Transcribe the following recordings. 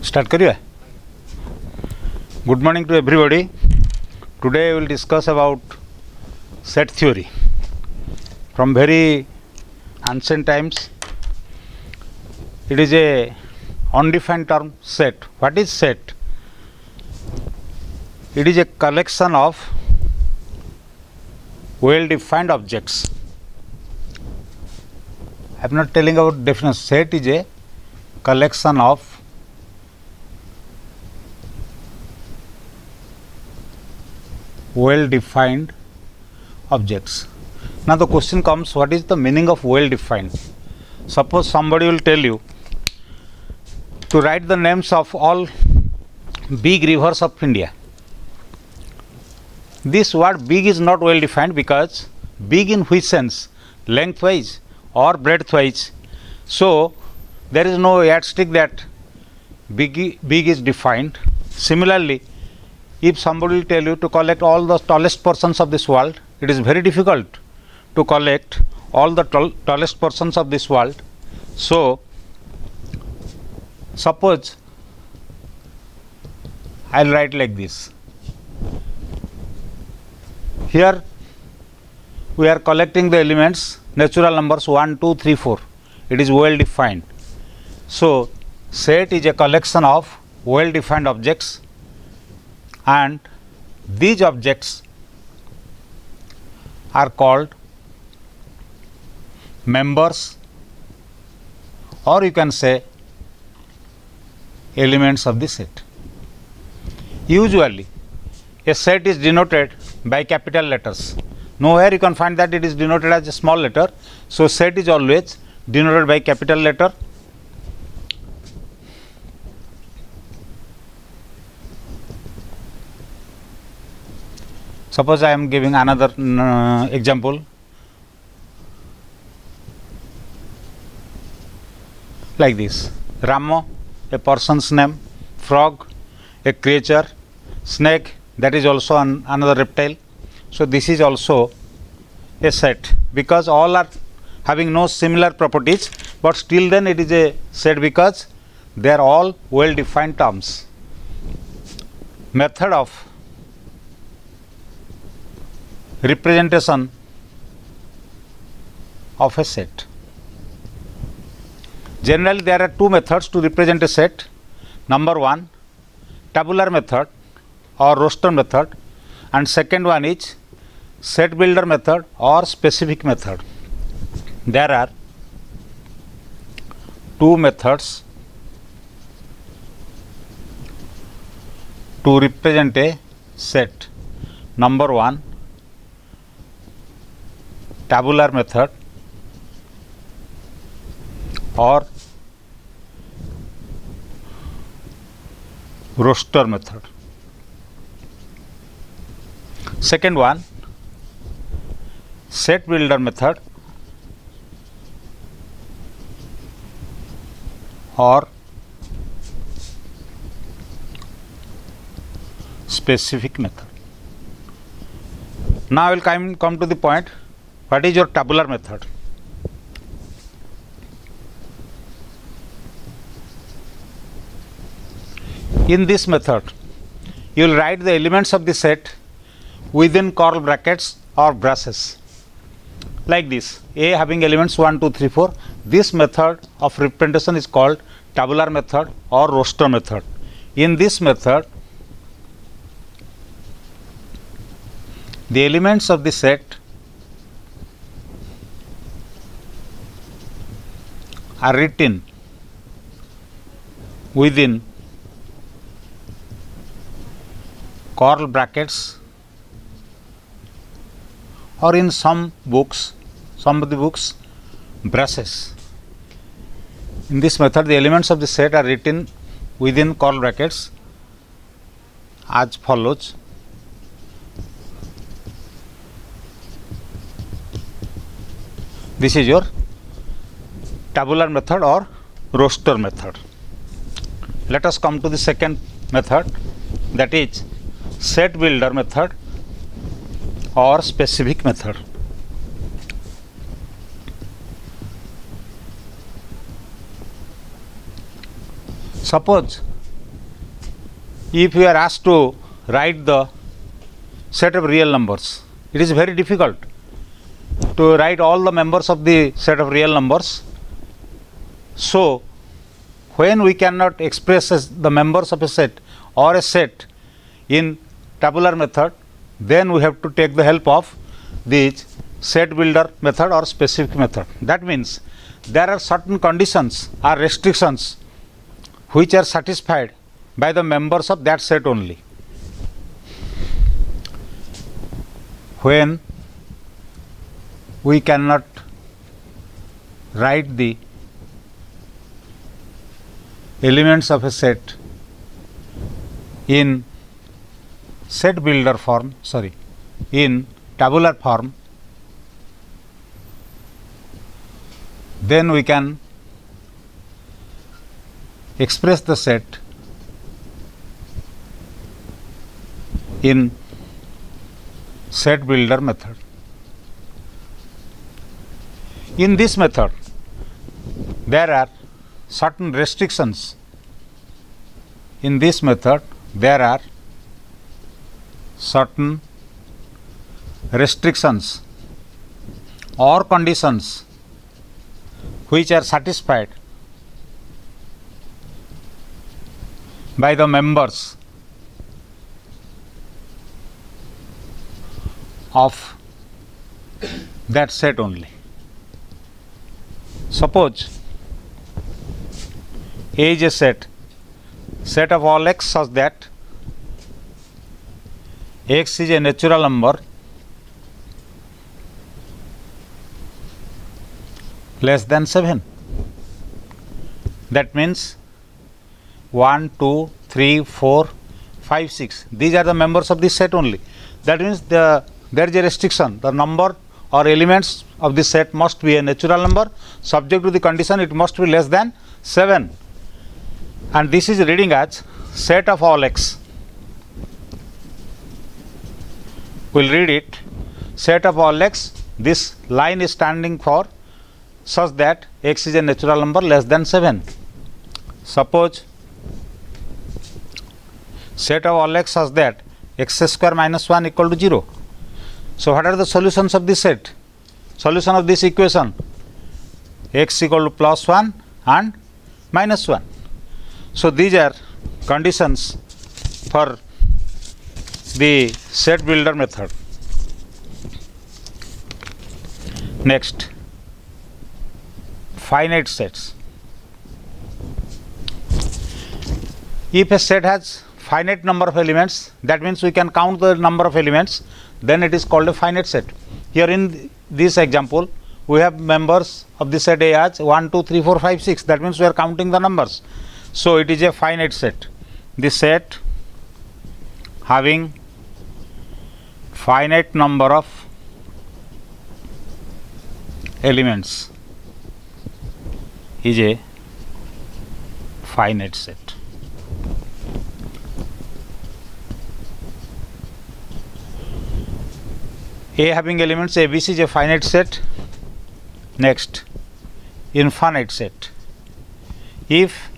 Start करिए. Good morning to everybody. Today we will discuss about set theory. From very ancient times, it is a undefined term, set. What is set? It is a collection of well defined objects. I am not telling about definition. Set is a collection of well defined objects. Now the question comes, what is the meaning of well defined? Suppose somebody will tell you to write the names of all big rivers of India. This word big is not well defined, because big in which sense? Lengthwise or breadthwise. So there is no yardstick that big is defined. Similarly, if somebody will tell you to collect all the tallest persons of this world, it is very difficult to collect all the tallest persons of this world. So suppose I will write like this. Here we are collecting the elements, natural numbers 1, 2, 3, 4. It is well defined. So set is a collection of well defined objects, and these objects are called members, or you can say elements of the set. Usually a set is denoted by capital letters. Nowhere you can find that it is denoted as a small letter. So set is always denoted by capital letter. Suppose I am giving another example. Like this. Ramo, a person's name. Frog, a creature. Snake, that is also another reptile. So this is also a set, because all are having no similar properties, but still then it is a set because they are all well defined terms. Method of representation of a set. Generally there are two methods to represent a set. Number one, tabular method or roster method, and second one is set builder method or specific method. There are two methods to represent a set. Number one, tabular method or roster method. Second one, set builder method or specific method. Now I will come to the point. What is your tabular method? In this method, you will write the elements of the set within curly brackets or braces. Like this, A having elements 1, 2, 3, 4. This method of representation is called tabular method or roster method. In this method, the elements of the set are written within curly brackets, or in some of the books, braces. In this method, the elements of the set are written within curly brackets as follows. This is your tabular method or roster method. Let us come to the second method, that is set builder method or specific method. Suppose if you are asked to write the set of real numbers, it is very difficult to write all the members of the set of real numbers. So, when we cannot express the members of a set or a set in tabular method, then we have to take the help of this set builder method or specific method. That means there are certain conditions or restrictions which are satisfied by the members of that set only. When we cannot write the elements of a set in set builder form, in tabular form, then we can express the set in set builder method. In this method, there are certain restrictions. In this method, there are certain restrictions or conditions which are satisfied by the members of that set only. Suppose A is a set of all x such that x is a natural number less than 7. That means 1, 2, 3, 4, 5, 6. These are the members of this set only. That means there is a restriction. The number or elements of this set must be a natural number. Subject to the condition, it must be less than 7. And this is reading as set of all x. We'll read it. Set of all x. This line is standing for such that x is a natural number less than 7. Suppose set of all x such that x square minus 1 equal to 0. So, what are the solutions of this set? Solution of this equation, x equal to plus 1 and minus 1. So, these are conditions for the set builder method. Next, finite sets. If a set has finite number of elements, that means we can count the number of elements, then it is called a finite set. Here in this example, we have members of the set A as 1, 2, 3, 4, 5, 6. That means we are counting the numbers. So, it is a finite set. The set having finite number of elements is a finite set. A having elements ABC is a finite set. Next, infinite set. If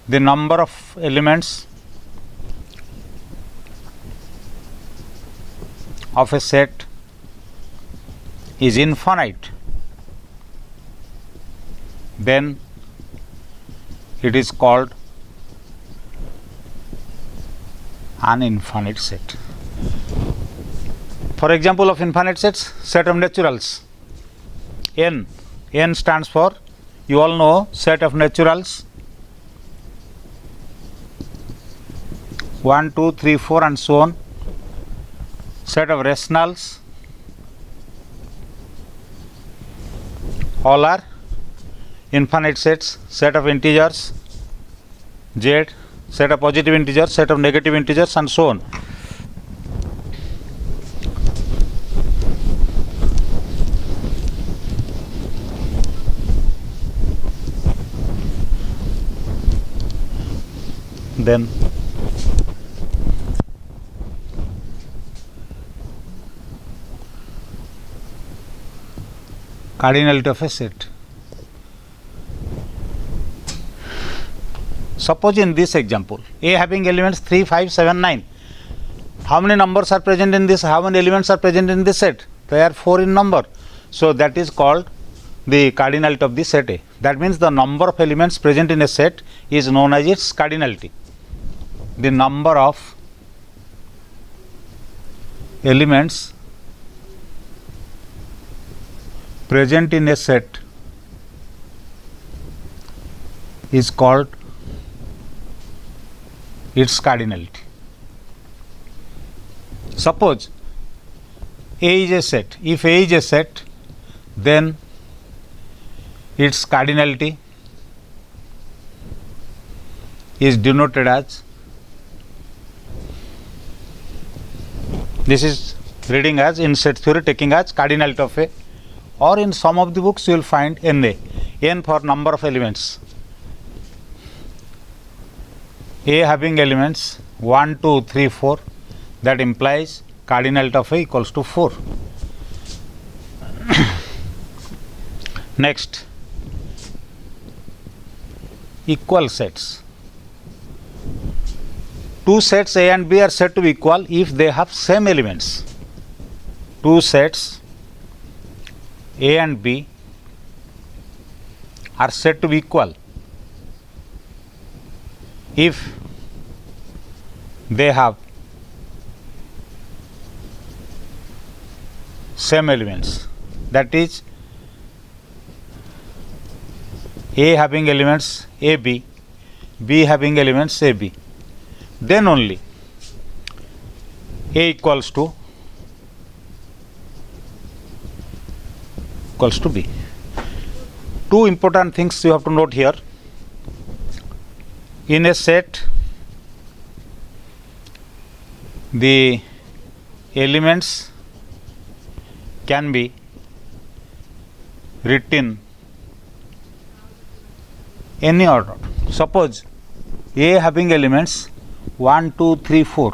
the number of elements of a set is infinite, then it is called an infinite set. For example of infinite sets, set of naturals, n. N stands for, you all know, set of naturals 1, 2, 3, 4 and so on. Set of rationals, all are infinite sets. Set of integers z, set of positive integers, set of negative integers and so on. Then cardinality of a set. Suppose in this example, A having elements 3, 5, 7, 9. How many numbers are present in this? How many elements are present in this set? They are 4 in number. So that is called the cardinality of the set A. That means the number of elements present in a set is known as its cardinality. The number of elements present in a set is called its cardinality. Suppose A is a set. If A is a set, then its cardinality is denoted as, this is reading as in set theory taking as cardinality of A, or in some of the books you will find NA, N for number of elements. A having elements 1, 2, 3, 4, that implies cardinality of A equals to 4. Next, equal sets. Two sets A and B are said to be equal if they have same elements. Two sets A and B are said to be equal if they have same elements, that is A having elements AB, B having elements AB, then only A equals to B. Two important things you have to note here. In a set, the elements can be written any order. Suppose A having elements 1, 2, 3, 4,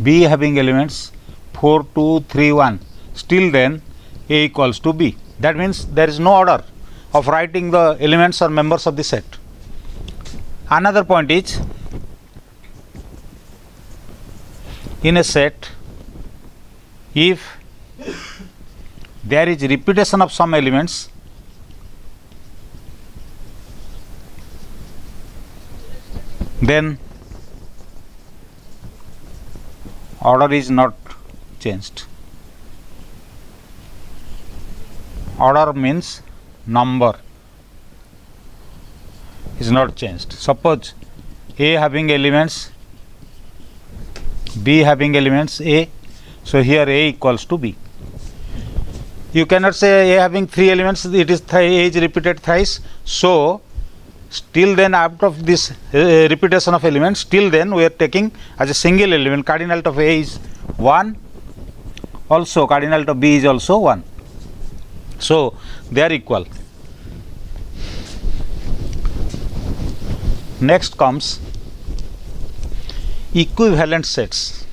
B having elements 4, 2, 3, 1, still then A equals to B. That means there is no order of writing the elements or members of the set. Another point is, in a set, if there is repetition of some elements, then order is not changed. Order means number is not changed. Suppose A having elements, B having elements A, so here A equals to B. You cannot say A having 3 elements, it is A is repeated thrice, so still then out of this repetition of elements, still then we are taking as a single element, cardinality of A is 1, also cardinality of B is also 1. So they are equal. Next comes equivalent sets.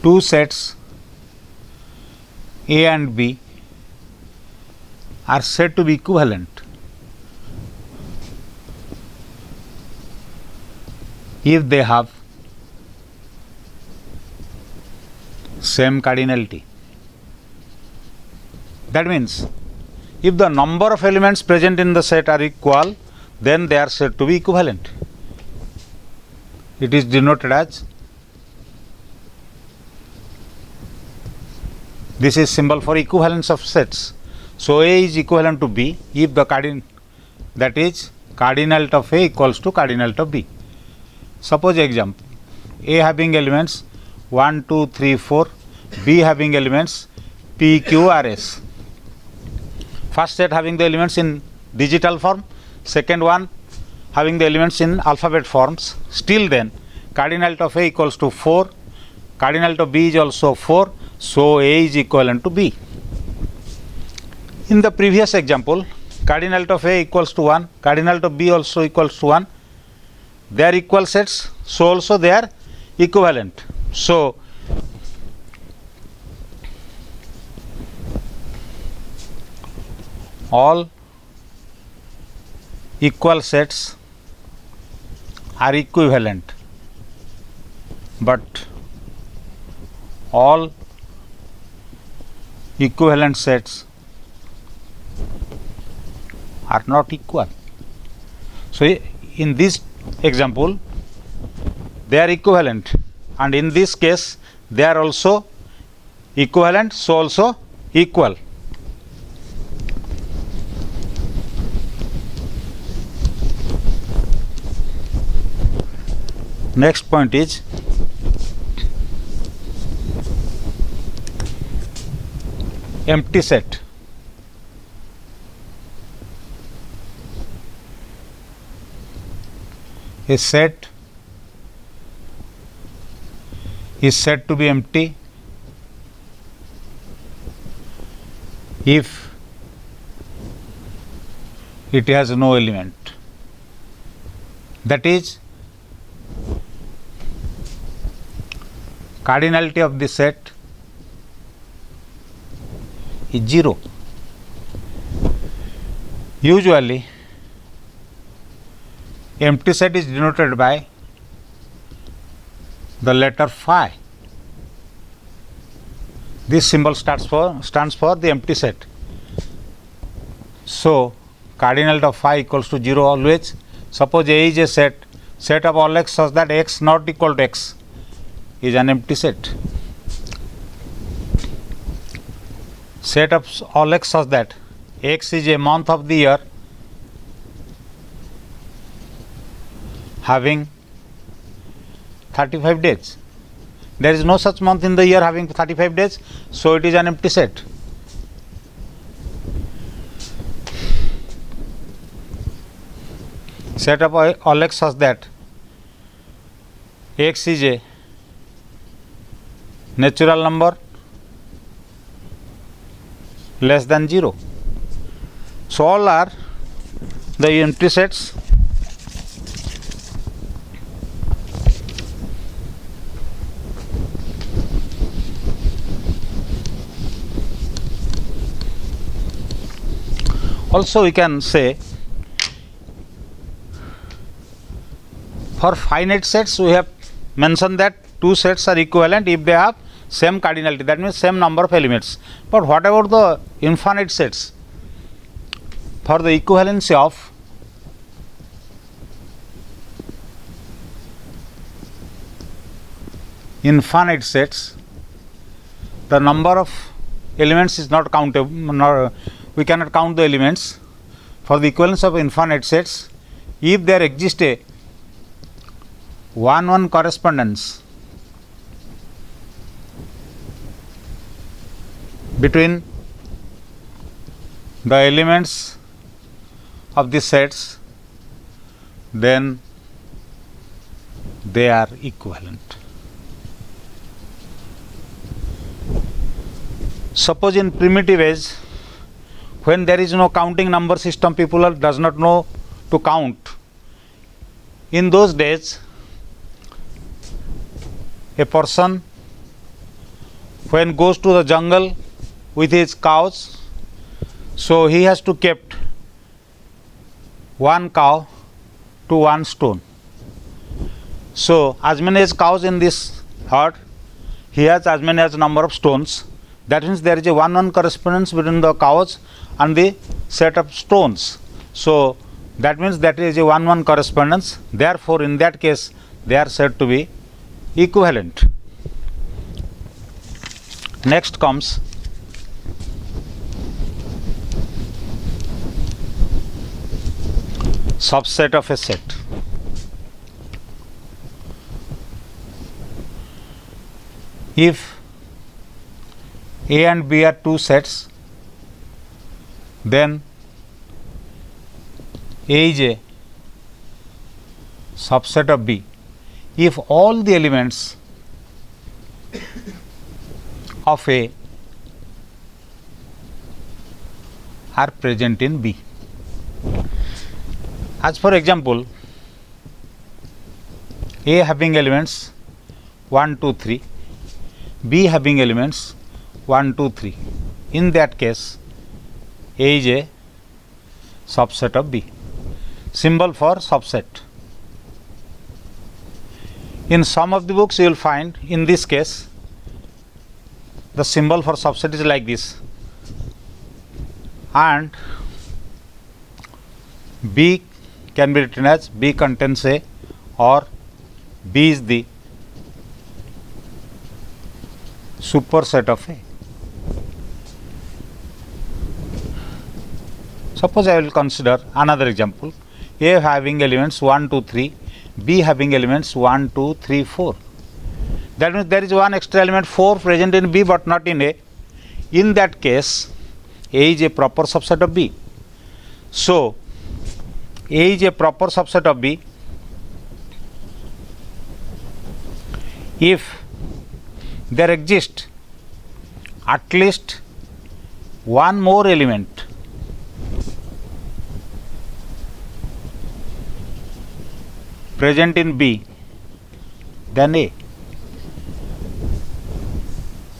Two sets A and B are said to be equivalent if they have same cardinality. That means if the number of elements present in the set are equal, then they are said to be equivalent. It is denoted as, this is symbol for equivalence of sets. So A is equivalent to B if the that is cardinality of A equals to cardinality of B. Suppose example, A having elements 1, 2, 3, 4, B having elements P, Q, R, S. First set having the elements in digital form, second one having the elements in alphabet forms. Still then cardinality of A equals to 4, cardinality of B is also 4, so A is equivalent to B. In the previous example, cardinality of A equals to 1, cardinality of B also equals to 1. They are equal sets, so also they are equivalent. So all equal sets are equivalent, but all equivalent sets are not equal. So, in this example they are equivalent, and in this case they are also equivalent, so also equal. Next point is empty set. A set is said to be empty if it has no element. That is, cardinality of the set is 0. Usually empty set is denoted by the letter phi. This symbol stands for the empty set. So, cardinality of phi equals to 0 always. Suppose A is a set of all x such that x not equal to x is an empty set. Set of all x such that x is a month of the year having 35 days. There is no such month in the year having 35 days, so it is an empty set. Set of all x such that x is a natural number less than 0. So, all are the empty sets. Also, we can say for finite sets we have mentioned that two sets are equivalent if they have same cardinality, that means same number of elements. But what about the infinite sets? For the equivalency of infinite sets, the number of elements is not countable. We cannot count the elements. For the equivalence of infinite sets, if there exists a 1-1 correspondence between the elements of the sets, then they are equivalent. Suppose in primitive age, when there is no counting number system, people does not know to count. In those days, a person when goes to the jungle with his cows, so he has to keep one cow to one stone. So, as many as cows in this herd, he has as many as number of stones. That means there is a 1-1 correspondence between the cows and the set of stones. So, that means that is a 1-1 correspondence. Therefore, in that case they are said to be equivalent. Next comes subset of a set. If A and B are two sets, then A is a subset of B if all the elements of A are present in B. As for example, A having elements 1, 2, 3, B having elements 1, 2, 3. In that case, A is a subset of B. Symbol for subset. In some of the books you will find, in this case, the symbol for subset is like this, and B can be written as B contains A, or B is the superset of A. Suppose I will consider another example, A having elements 1, 2, 3, B having elements 1, 2, 3, 4. That means there is one extra element 4 present in B but not in A. In that case, A is a proper subset of B. So, A is a proper subset of B if there exists at least one more element present in B than A.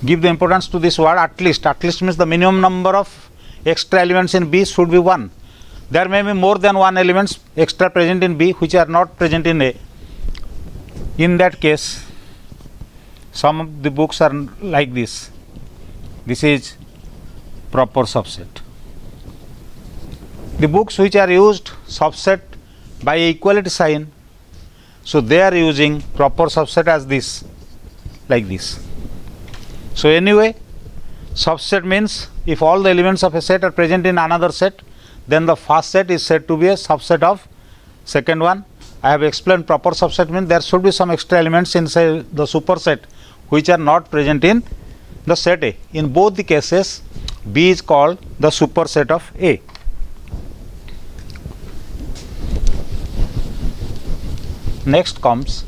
Give the importance to this word at least. At least means the minimum number of extra elements in B should be 1. There may be more than one elements extra present in B which are not present in A. In that case, some of the books are like this. This is proper subset. The books which are used subset by equality sign, so they are using proper subset as this, like this. So anyway, subset means if all the elements of a set are present in another set, then the first set is said to be a subset of second one. I have explained proper subset means there should be some extra elements inside the superset which are not present in the set A. In both the cases, B is called the superset of A. Next comes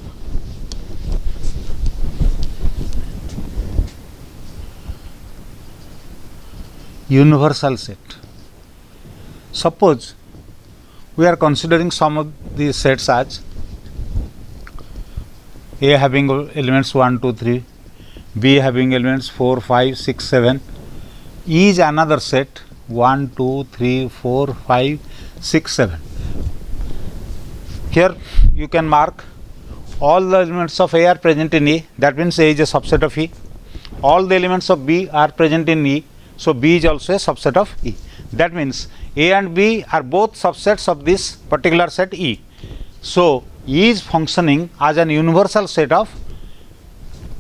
universal set. Suppose we are considering some of these sets as A having elements 1, 2, 3, B having elements 4, 5, 6, 7, E is another set 1, 2, 3, 4, 5, 6, 7. Here you can mark all the elements of A are present in E, that means A is a subset of E. All the elements of B are present in E, so B is also a subset of E. That means A and B are both subsets of this particular set E. So E is functioning as an universal set of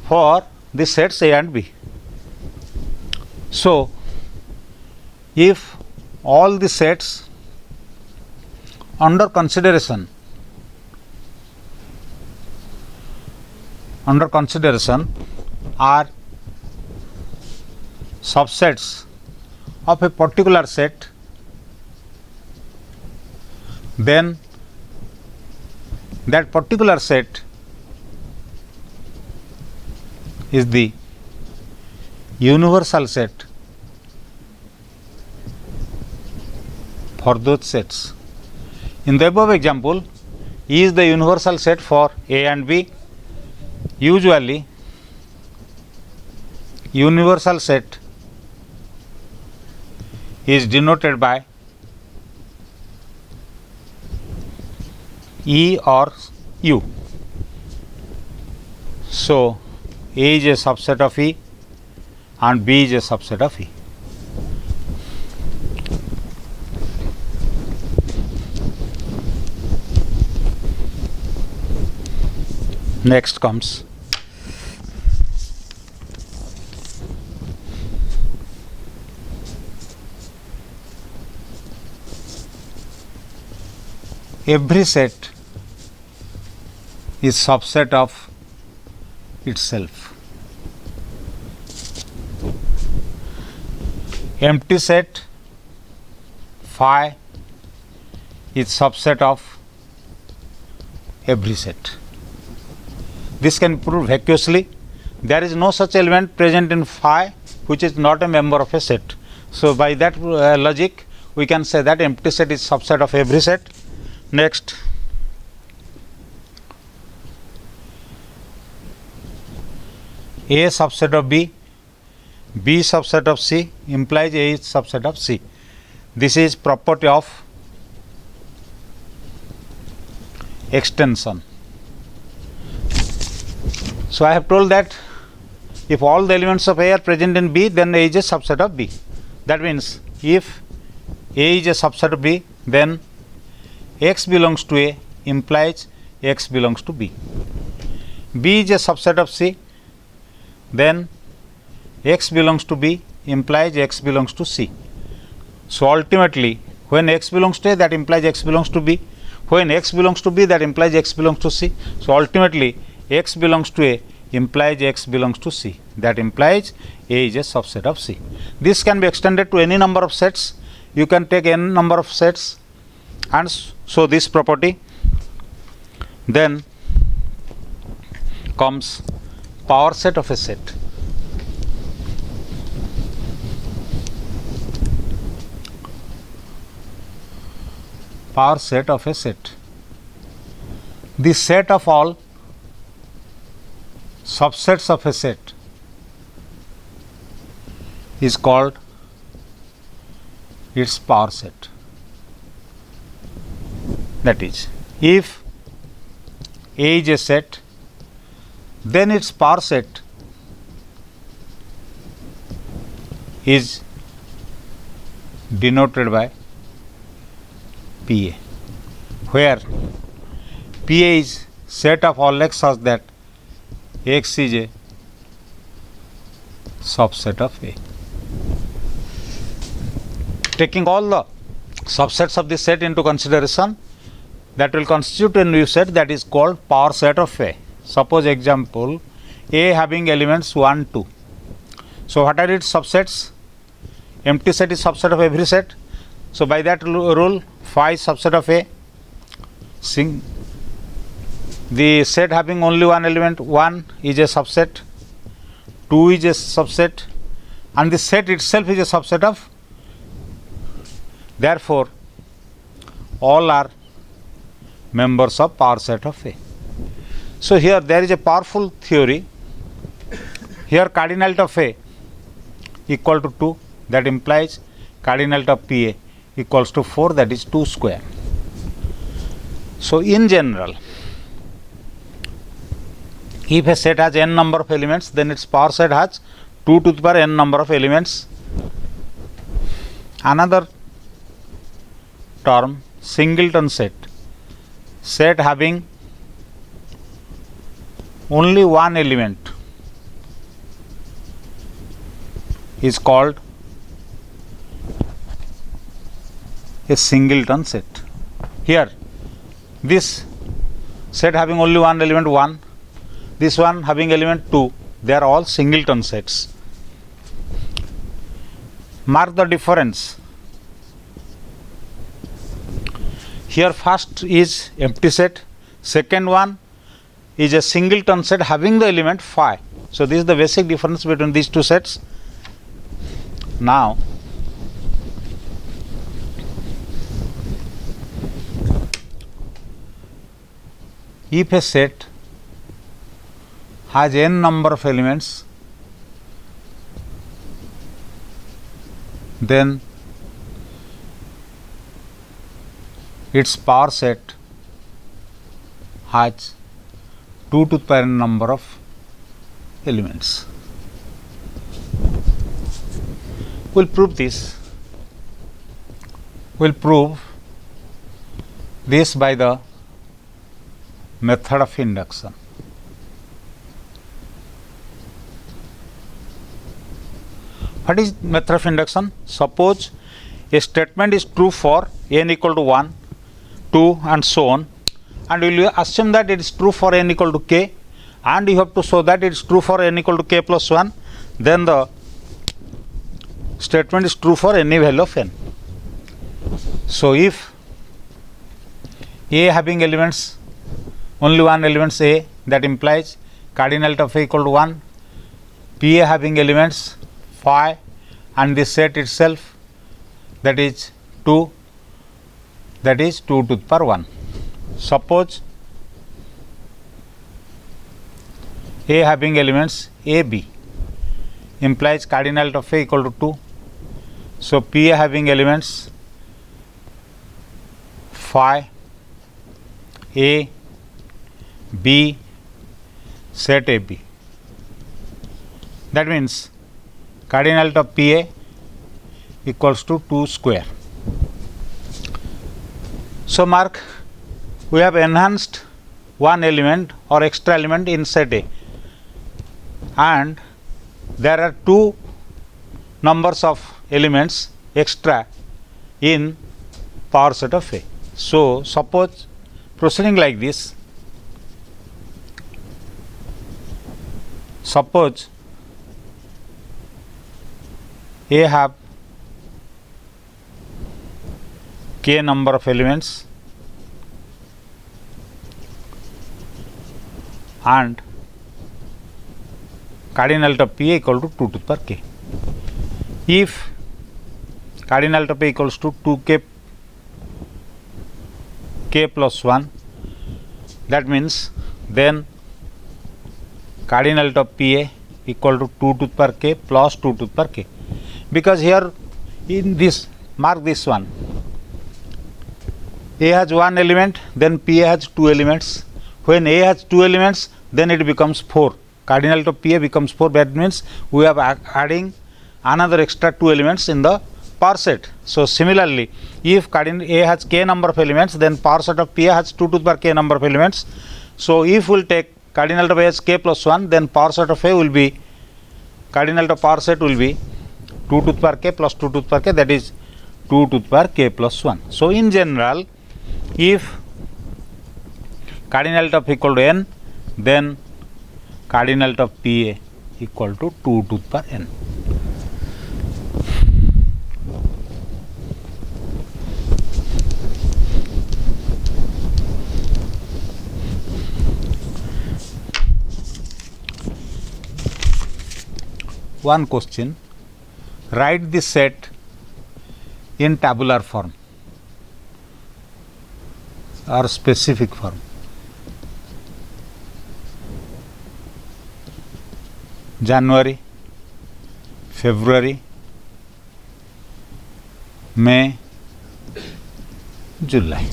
for the sets A and B. So if all the sets under consideration are subsets of a particular set, then that particular set is the universal set for those sets. In the above example, E is the universal set for A and B. Usually, universal set is denoted by E or U. So, A is a subset of E and B is a subset of E. Next comes every set is subset of itself. Empty set phi is subset of every set. This can be proved vacuously. There is no such element present in phi which is not a member of a set. So by that logic, we can say that empty set is subset of every set. Next, A subset of B, B subset of C implies A is subset of C. This is property of extension. So I have told that if all the elements of A are present in B, then A is a subset of B. That means if A is a subset of B, then X belongs to A implies X belongs to B. B is a subset of C, then X belongs to B implies X belongs to C. So ultimately, when X belongs to A, that implies X belongs to B. When X belongs to B, that implies X belongs to C. So ultimately, X belongs to A implies X belongs to C. That implies A is a subset of C. This can be extended to any number of sets. You can take n number of sets and show this property. Then comes power set of a set. Power set of a set. The set of all subsets of a set is called its power set. That is, if A is a set, then its power set is denoted by PA, where PA is set of all x such that X is a subset of A. Taking all the subsets of this set into consideration, that will constitute a new set that is called power set of A. Suppose example, A having elements 1, 2. So what are its subsets? Empty set is subset of every set. So by that rule, phi is subset of A. The set having only one element, 1 is a subset, 2 is a subset, and the set itself is a subset of. Therefore, all are members of power set of A. So here there is a powerful theory. Here cardinality of A equal to 2, that implies cardinality of PA equals to 4, that is 2 square. So in general, if a set has n number of elements, then its power set has 2 to the power n number of elements. Another term, singleton set. Set having only one element is called a singleton set. Here, this set having only one element 1, this one having element 2, they are all singleton sets. Mark the difference. Here first is empty set, second one is a singleton set having the element phi. So this is the basic difference between these two sets. Now if a set has n number of elements, then its power set has 2 to the power n number of elements. We will prove this. We will prove this by the method of induction. What is method of induction? Suppose a statement is true for n equal to 1, 2 and so on, and we will assume that it is true for n equal to k, and you have to show that it is true for n equal to k plus 1, then the statement is true for any value of n. So if A having elements only one elements A, that implies cardinality of A equal to 1, PA having elements phi and the set itself, that is 2, that is 2 to the power 1. Suppose A having elements AB implies cardinality of A equal to 2. So PA having elements phi A B set AB. That means cardinality of PA equals to 2 square. So mark, we have enhanced one element or extra element in set A, and there are two numbers of elements extra in power set of A. So suppose proceeding like this, suppose A have k number of elements and cardinality of P equal to 2 to the power k. If cardinality of P equals to 2k k plus 1, that means then cardinality of PA equal to 2 to the power k plus 2 to the power k, because here in this, mark this one, A has one element, then PA has two elements. When A has two elements, then it becomes 4. Cardinality of PA becomes 4. That means we are adding another extra two elements in the power set. So similarly, if A has k number of elements, then power set of PA has 2 to the power k number of elements. So if we will take cardinality of A as k plus 1, then power set of A will be, cardinality of power set will be 2 to the power k plus 2 to the power k, that is 2 to the power k plus 1. So in general, if cardinality of equal to n, then cardinality of PA equal to 2 to the power n. One question, write this set in tabular form or specific form. January, February, May, July.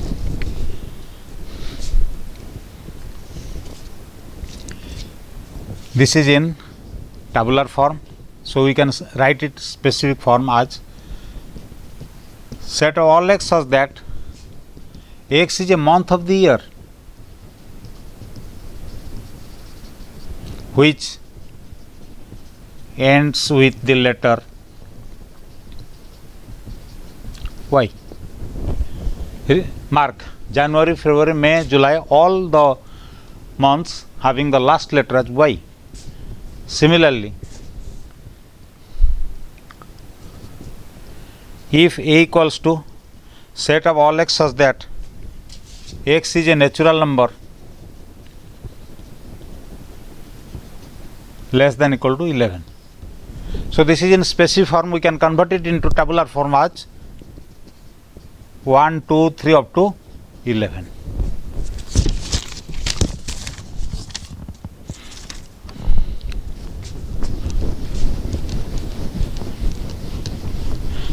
This is in tabular form, so we can write it specific form as set of all x such that x is a month of the year which ends with the letter Y. Mark January, February, May, July, all the months having the last letter as Y. Similarly, if A equals to set of all x such that x is a natural number less than equal to 11. So this is in specific form, we can convert it into tabular form as 1, 2, 3 up to 11.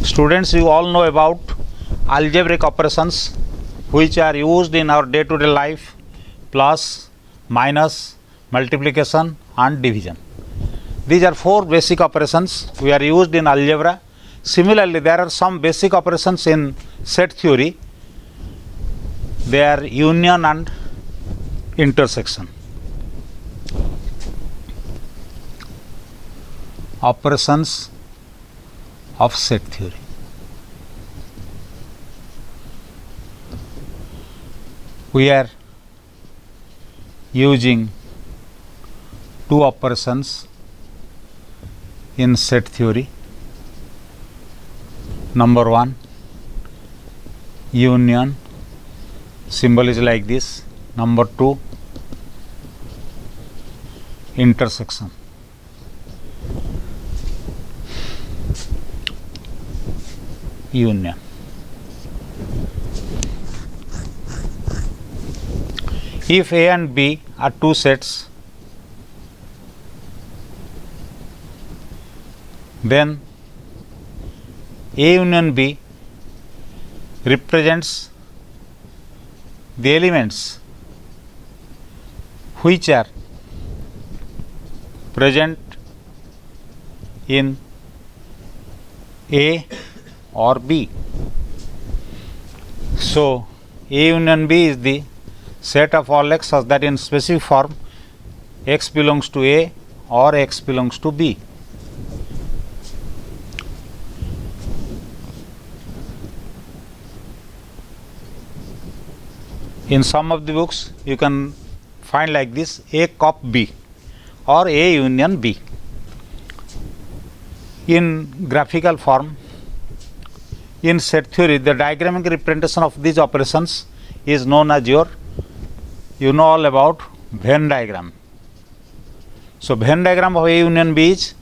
Students, you all know about algebraic operations which are used in our day-to-day life: plus, minus, multiplication and division. These are four basic operations we are used in algebra. Similarly, there are some basic operations in set theory. They are union and intersection. Operations of set theory. We are using two operations in set theory. Number one, union, symbol is like this. Number two, intersection. Union. If A and B are two sets, then A union B represents the elements which are present in A or B. So A union B is the set of all x such that in specific form x belongs to A or x belongs to B. In some of the books you can find like this: A cop B or A union B. In graphical form, in set theory, the diagrammatic representation of these operations is known as you know all about Venn diagram. So Venn diagram of A union B is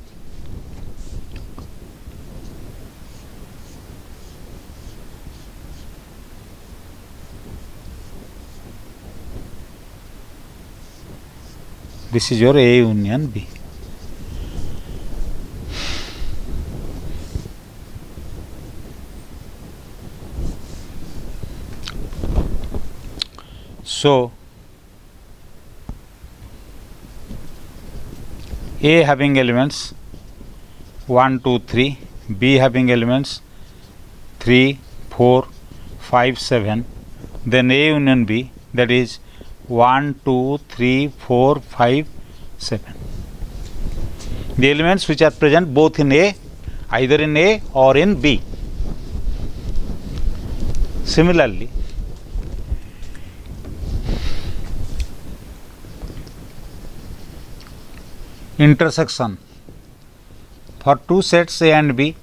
this is your A union B. So A having elements 1, 2, 3, B having elements 3, 4, 5, 7, then A union B, that is 1, 2, 3, 4, 5, 7. The elements which are present both in A, either in A or in B. Similarly, intersection for two sets A and B,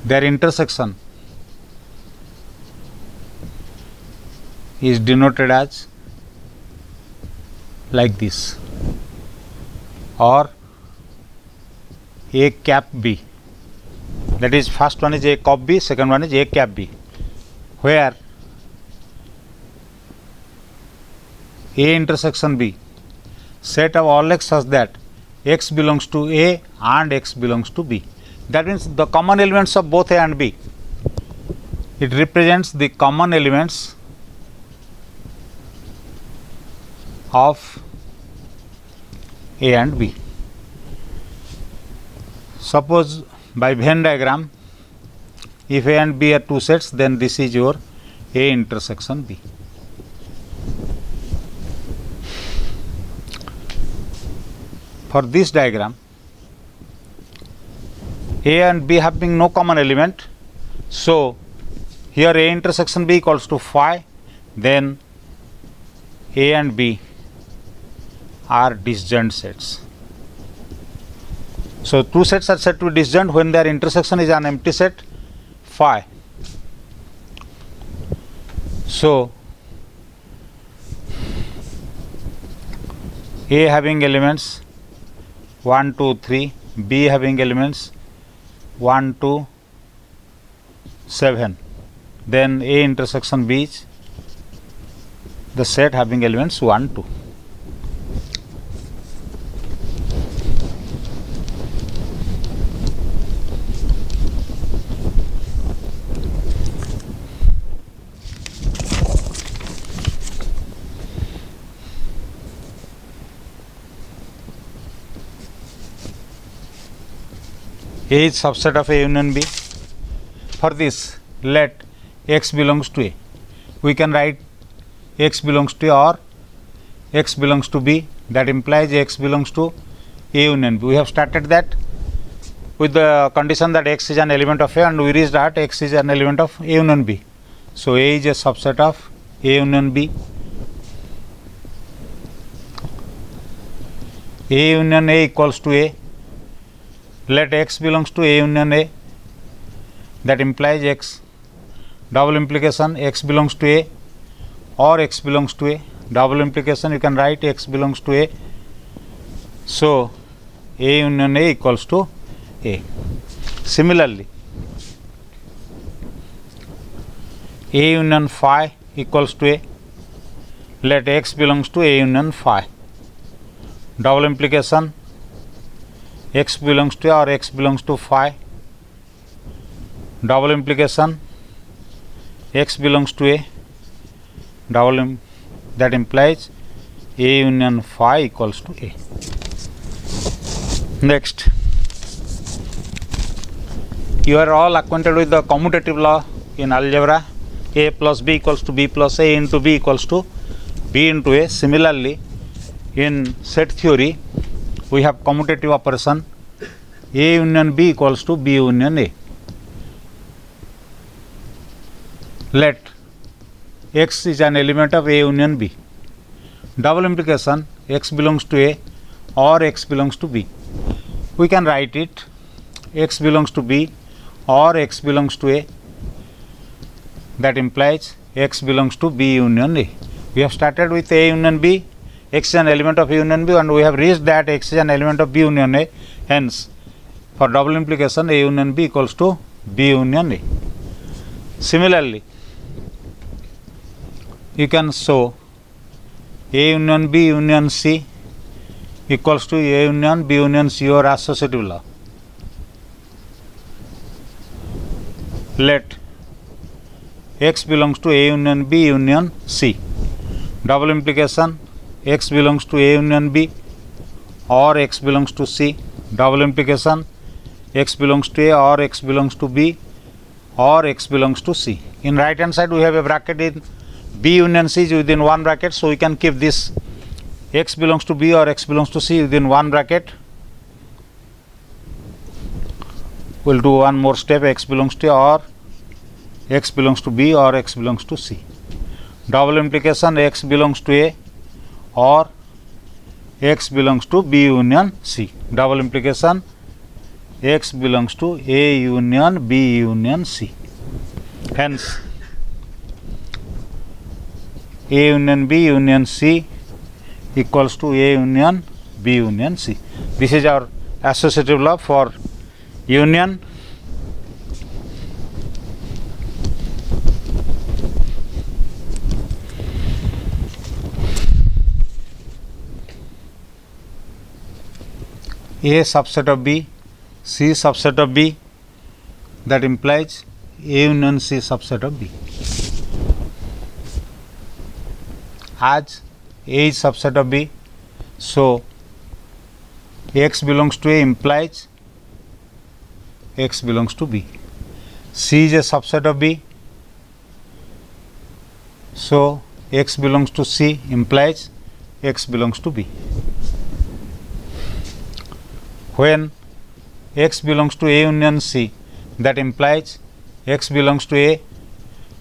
their intersection is denoted as like this, or A cap B, that is first one is A cop B, second one is A cap B, where A intersection B, set of all x such that x belongs to A and x belongs to B. That means the common elements of both A and B. It represents the common elements of A and B. Suppose by Venn diagram, if A and B are two sets, then this is your A intersection B. For this diagram, A and B having no common element, so here A intersection B equals to phi, then A and B are disjoint sets. So two sets are said to be disjoint when their intersection is an empty set phi. So A having elements 1, 2, 3, B having elements 1, 2, 7, then A intersection B is the set having elements 1, 2. A is subset of A union B. For this, let x belongs to A. We can write x belongs to A or x belongs to B. That implies x belongs to A union B. We have started that with the condition that x is an element of A, and we reached that x is an element of A union B. So A is a subset of A union B. A union A equals to A. Let x belongs to A union A, that implies x, double implication x belongs to A or x belongs to A, double implication you can write x belongs to A. So A union A equals to A. Similarly, A union phi equals to A, let x belongs to A union phi, double implication x belongs to A or x belongs to phi, double implication x belongs to A, that implies A union phi equals to A. Next, you are all acquainted with the commutative law in algebra. A plus B equals to B plus A into B equals to B into A. Similarly, in set theory, we have commutative operation A union B equals to B union A. Let X is an element of A union B. Double implication X belongs to A or X belongs to B. We can write it X belongs to B or X belongs to A. That implies X belongs to B union A. We have started with A union B. X is an element of A union B, and we have reached that X is an element of B union A. Hence, for double implication A union B equals to B union A. Similarly, you can show A union B union C equals to A union B union C or associative law. Let X belongs to A union B union C. Double implication X belongs to A union B or X belongs to C. Double implication X belongs to A or X belongs to B or X belongs to C. In right hand side we have a bracket in B union C is within one bracket, so we can keep this X belongs to B or X belongs to C within one bracket. We'll do one more step, X belongs to A or X belongs to B or X belongs to C. Double implication X belongs to A or X belongs to B union C. Double implication X belongs to A union B union C. Hence, A union B union C equals to A union B union C. This is our associative law for union. A subset of B, C subset of B, that implies A union C subset of B. As A is subset of B, so X belongs to A implies X belongs to B. C is a subset of B, so X belongs to C implies X belongs to B. When X belongs to A union C, that implies X belongs to A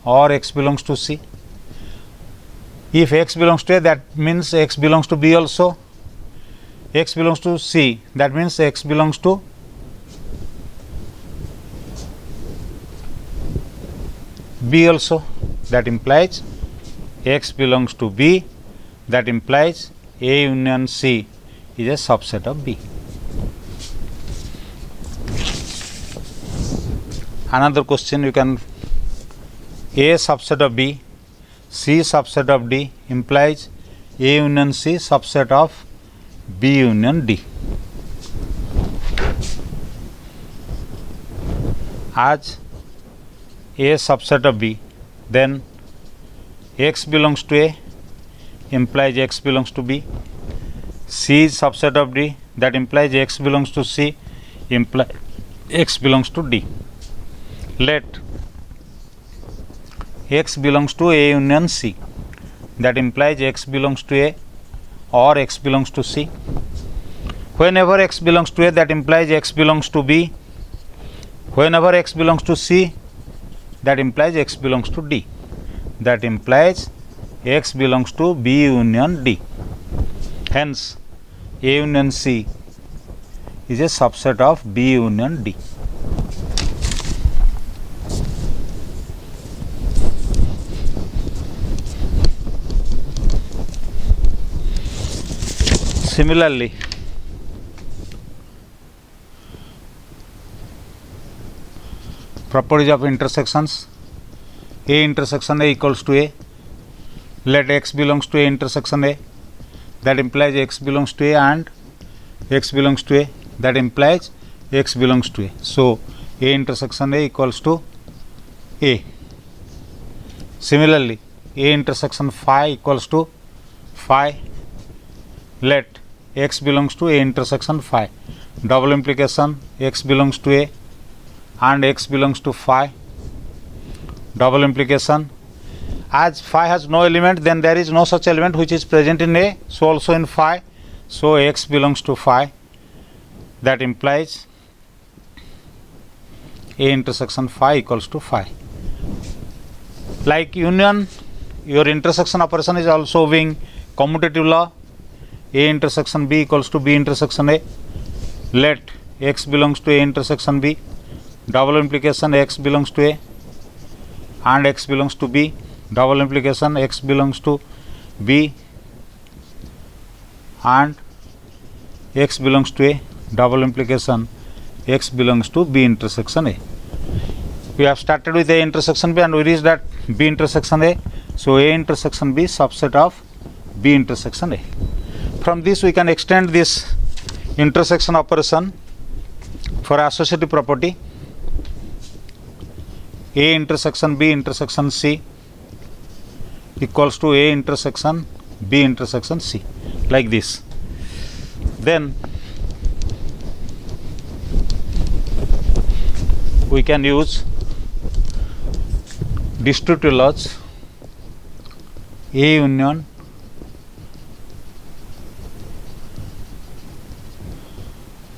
or X belongs to C. If X belongs to A, that means X belongs to B also. X belongs to C, that means X belongs to B also. That implies X belongs to B, that implies A union C is a subset of B. Another question, you can A subset of B, C subset of D implies A union C subset of B union D. As A subset of B, then X belongs to A implies X belongs to B. C is subset of D, that implies X belongs to C implies X belongs to D. Let X belongs to A union C, that implies X belongs to A or X belongs to C. Whenever X belongs to A, that implies X belongs to B. Whenever X belongs to C, that implies X belongs to D. That implies X belongs to B union D. Hence, A union C is a subset of B union D. Similarly, properties of intersections. A intersection A equals to A. Let X belongs to A intersection A, that implies X belongs to A and X belongs to A, that implies X belongs to A. So, A intersection A equals to A. Similarly, A intersection phi equals to phi. Let x belongs to A intersection phi. Double implication, x belongs to A and x belongs to phi. Double implication, as phi has no element, then there is no such element which is present in A, so also in phi. So x belongs to phi. That implies A intersection phi equals to phi. Like union, your intersection operation is also being commutative law. A intersection B equals to B intersection A. Let x belongs to A intersection B. Double implication, x belongs to A and x belongs to B. Double implication, x belongs to B and x belongs to A. Double implication, x belongs to B intersection A. We have started with A intersection B and we reached that B intersection A. So A intersection B subset of B intersection A. From this we can extend this intersection operation for associative property. A intersection B intersection C equals to A intersection B intersection C, like this. Then we can use distributive laws. A union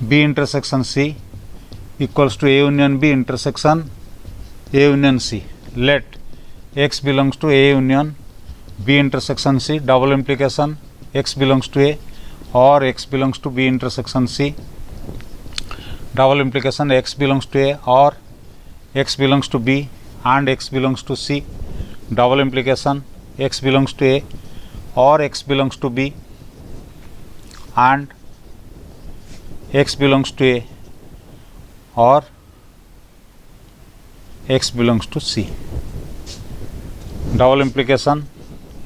B intersection C equals to A union B intersection A union C. Let x belongs to A union B intersection C. Double implication, x belongs to A or x belongs to B intersection C. Double implication, x belongs to A or x belongs to B and x belongs to C. Double implication, x belongs to A or x belongs to B and x belongs to A or x belongs to C. Double implication,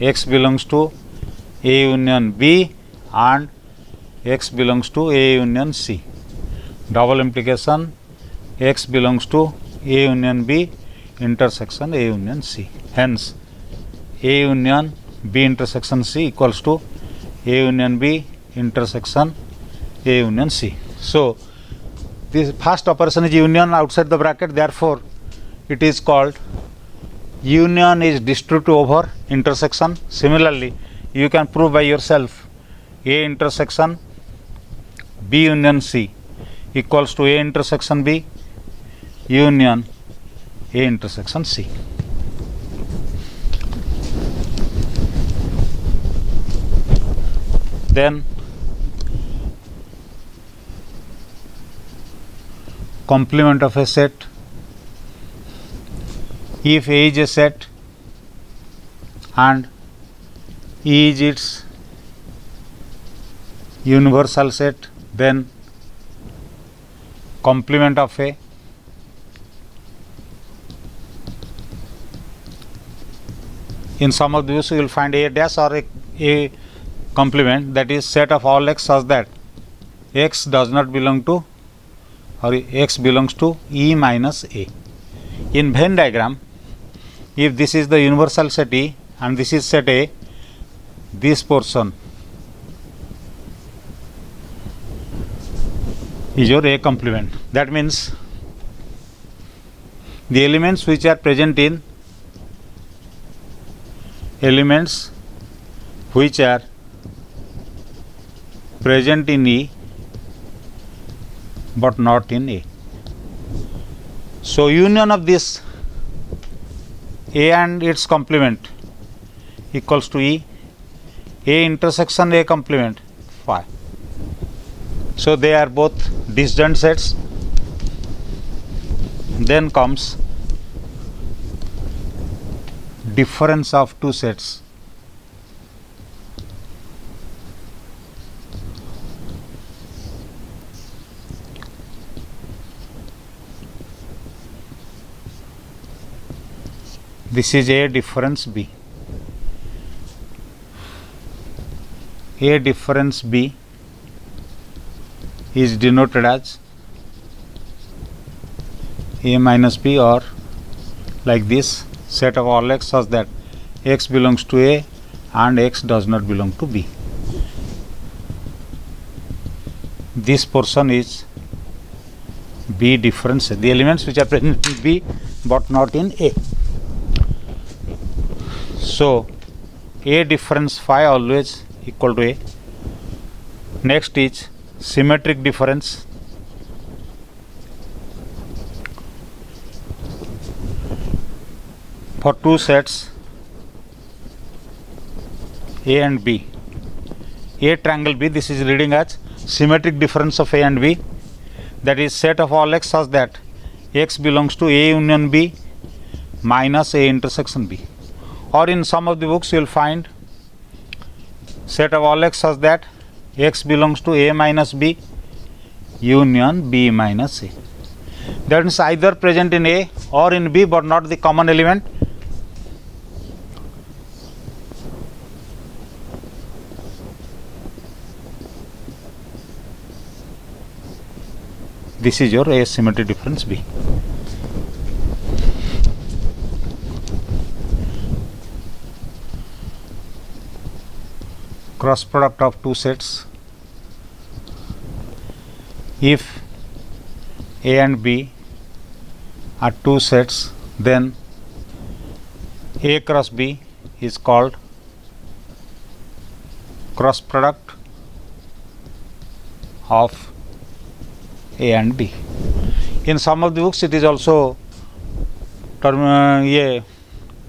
x belongs to A union B and x belongs to A union C. Double implication, x belongs to A union B intersection A union C. Hence, A union B intersection C equals to A union B intersection A union C. So, this first operation is union outside the bracket, therefore, it is called union is distributive over intersection. Similarly, you can prove by yourself A intersection B union C equals to A intersection B union A intersection C. Then complement of a set. If A is a set and E is its universal set, then complement of A in some of these you will find A dash or a complement, that is set of all x such that x does not belong to or x belongs to E minus A. In Venn diagram, if this is the universal set E and this is set A, this portion is your A complement. That means the elements which are present in E but not in A. So, union of this A and its complement equals to E, A intersection A complement phi. So, they are both disjoint sets. Then comes difference of two sets. This is A difference B. A difference B is denoted as A minus B, or like this, set of all x such that x belongs to A and x does not belong to B. This portion is B difference, the elements which are present in B but not in A. So A difference phi always equal to A. Next is symmetric difference. For two sets A and B, A triangle B, this is reading as symmetric difference of A and B, that is set of all x such that x belongs to A union B minus A intersection B. Or in some of the books you will find set of all x such that x belongs to A minus B union B minus A. That means either present in A or in B but not the common element. This is your asymmetry difference B. Cross product of two sets. If A and B are two sets, then A cross B is called cross product of A and B. In some of the books it is also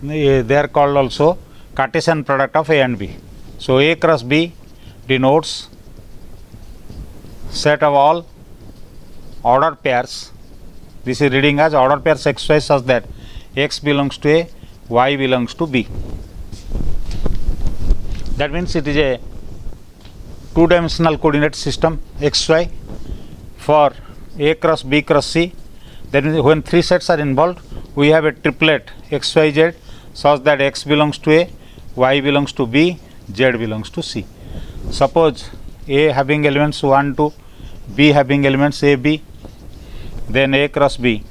they are called also Cartesian product of A and B. So A cross B denotes set of all order pairs. This is reading as order pairs xy such that x belongs to A, y belongs to B. That means it is a two-dimensional coordinate system xy for A cross B cross C. That means when three sets are involved, we have a triplet xyz such that x belongs to A, y belongs to B, z belongs to C. Suppose A having elements 1, 2, B having elements A, B, then A cross B,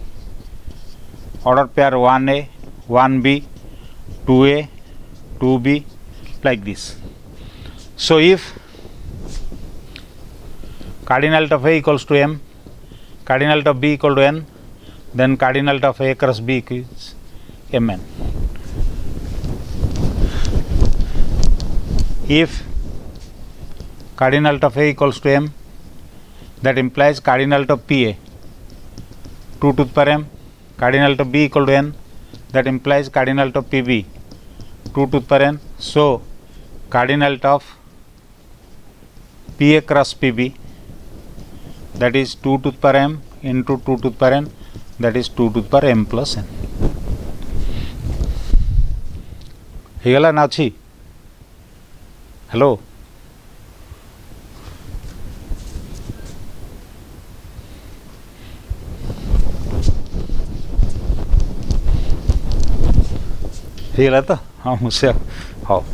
order pair 1A, 1B, 2A, 2B, like this. So if cardinality of A equals to M, cardinality of B equal to N, then cardinality of A cross B is Mn. If cardinality of A equals to M, that implies cardinality of PA 2 to the power M, cardinality of B equal to N, that implies cardinality of PB 2 to the power N. So cardinality of PA cross PB, that is 2 to the power M into 2 to the power N, that is 2 to the power M plus N. ହେଇଗଲା ନା ଅଛି? Hello, ହେଇଗଲା ତ? ହଁ ମୁଁ ସେ ହଉ।